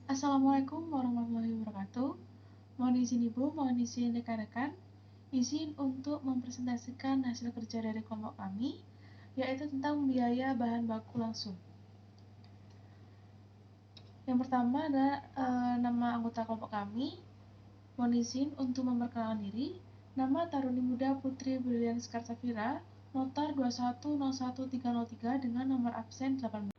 Assalamualaikum warahmatullahi wabarakatuh. Mohon izin Ibu, mohon izin rekan-rekan, izin untuk mempresentasikan hasil kerja dari kelompok kami, yaitu tentang biaya bahan baku langsung. Yang pertama adalah nama anggota kelompok kami. Mohon izin untuk memperkenalkan diri. Nama Taruni Muda Putri Brilian Skarsafira, notar 2101303 dengan nomor absen 18.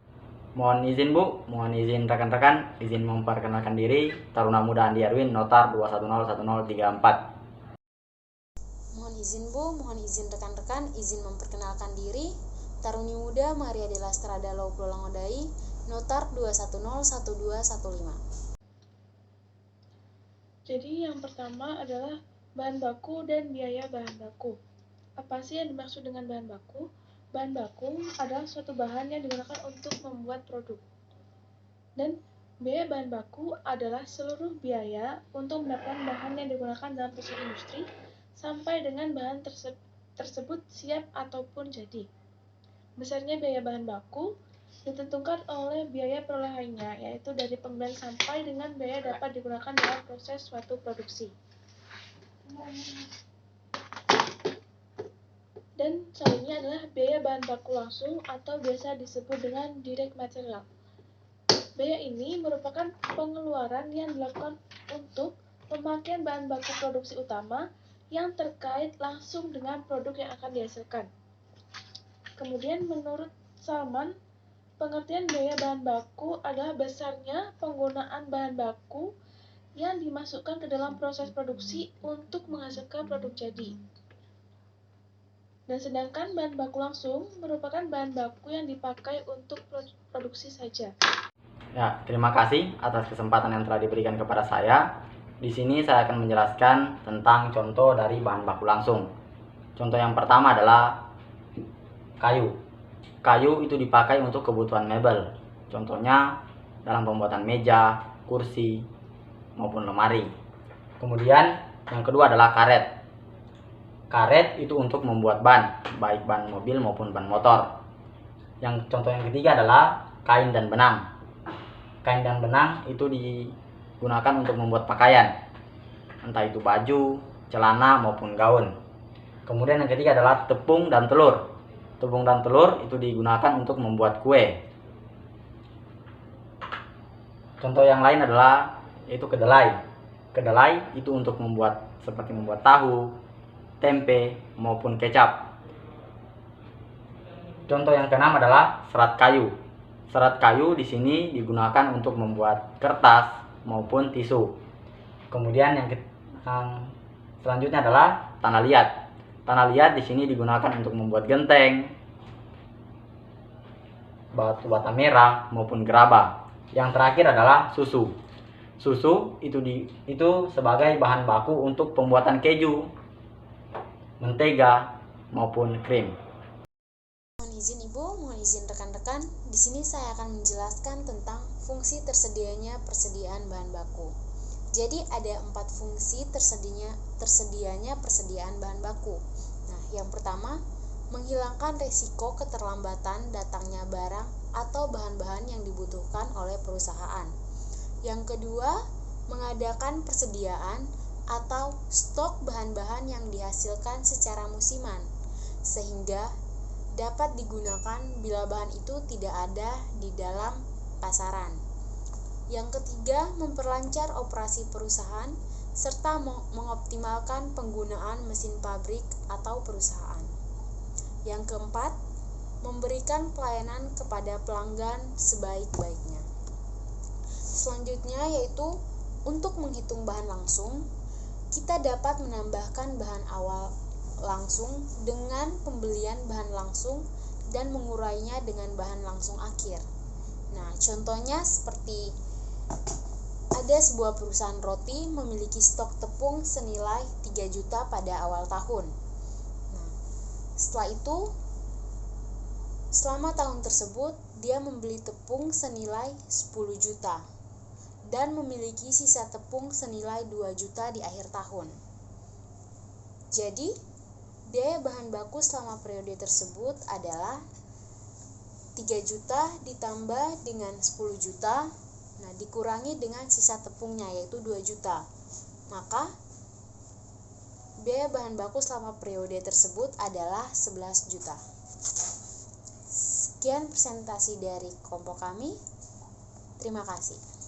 Mohon izin Bu, mohon izin rekan-rekan, izin memperkenalkan diri, Taruna Muda Andi Erwin, notar 2101034. Mohon izin Bu, mohon izin rekan-rekan, izin memperkenalkan diri, Taruni Muda Maria Della Strada Laupulo Langodai, notar 2101215. Jadi yang pertama adalah bahan baku dan biaya bahan baku. Apa sih yang dimaksud dengan bahan baku? Bahan baku adalah suatu bahan yang digunakan untuk membuat produk. Dan biaya bahan baku adalah seluruh biaya untuk mendapatkan bahan yang digunakan dalam proses industri sampai dengan bahan tersebut siap ataupun jadi. Besarnya biaya bahan baku ditentukan oleh biaya perolehannya, yaitu dari pembelian sampai dengan biaya dapat digunakan dalam proses suatu produksi. Dan selanjutnya adalah biaya bahan baku langsung atau biasa disebut dengan direct material. Biaya ini merupakan pengeluaran yang dilakukan untuk pemakaian bahan baku produksi utama yang terkait langsung dengan produk yang akan dihasilkan. Kemudian menurut Salman, pengertian biaya bahan baku adalah besarnya penggunaan bahan baku yang dimasukkan ke dalam proses produksi untuk menghasilkan produk jadi. Dan sedangkan bahan baku langsung merupakan bahan baku yang dipakai untuk produksi saja. Ya, terima kasih atas kesempatan yang telah diberikan kepada saya. Di sini saya akan menjelaskan tentang contoh dari bahan baku langsung. Contoh yang pertama adalah kayu. Kayu itu dipakai untuk kebutuhan mebel. Contohnya dalam pembuatan meja, kursi, maupun lemari. Kemudian yang kedua adalah karet. Karet itu untuk membuat ban, baik ban mobil maupun ban motor. Yang contoh yang ketiga adalah kain dan benang. Kain dan benang itu digunakan untuk membuat pakaian, entah itu baju, celana maupun gaun. Kemudian yang ketiga adalah tepung dan telur. Tepung dan telur itu digunakan untuk membuat kue. Contoh yang lain adalah yaitu kedelai. Kedelai itu untuk membuat seperti membuat tahu, tempe maupun kecap. Contoh yang keenam adalah serat kayu. Serat kayu di sini digunakan untuk membuat kertas maupun tisu. Kemudian yang selanjutnya adalah tanah liat. Tanah liat di sini digunakan untuk membuat genteng, batu bata merah maupun gerabah. Yang terakhir adalah susu. Susu itu sebagai bahan baku untuk pembuatan keju, mentega maupun krim. Mohon izin Ibu, mohon izin rekan-rekan, di sini saya akan menjelaskan tentang fungsi tersedianya persediaan bahan baku. Jadi ada 4 fungsi tersedianya persediaan bahan baku. Nah, yang pertama, menghilangkan resiko keterlambatan datangnya barang atau bahan-bahan yang dibutuhkan oleh perusahaan. Yang kedua, mengadakan persediaan atau stok bahan-bahan yang dihasilkan secara musiman, sehingga dapat digunakan bila bahan itu tidak ada di dalam pasaran. Yang ketiga, memperlancar operasi perusahaan serta mengoptimalkan penggunaan mesin pabrik atau perusahaan. Yang keempat, memberikan pelayanan kepada pelanggan sebaik-baiknya. Selanjutnya yaitu untuk menghitung bahan langsung, kita dapat menambahkan bahan awal langsung dengan pembelian bahan langsung dan mengurainya dengan bahan langsung akhir. Nah, contohnya seperti ada sebuah perusahaan roti memiliki stok tepung senilai 3 juta pada awal tahun. Nah, setelah itu, selama tahun tersebut, dia membeli tepung senilai 10 juta dan memiliki sisa tepung senilai 2 juta di akhir tahun. Jadi, biaya bahan baku selama periode tersebut adalah 3 juta ditambah dengan 10 juta Nah, dikurangi dengan sisa tepungnya yaitu 2 juta. Maka biaya bahan baku selama periode tersebut adalah 11 juta. Sekian presentasi dari kelompok kami. Terima kasih.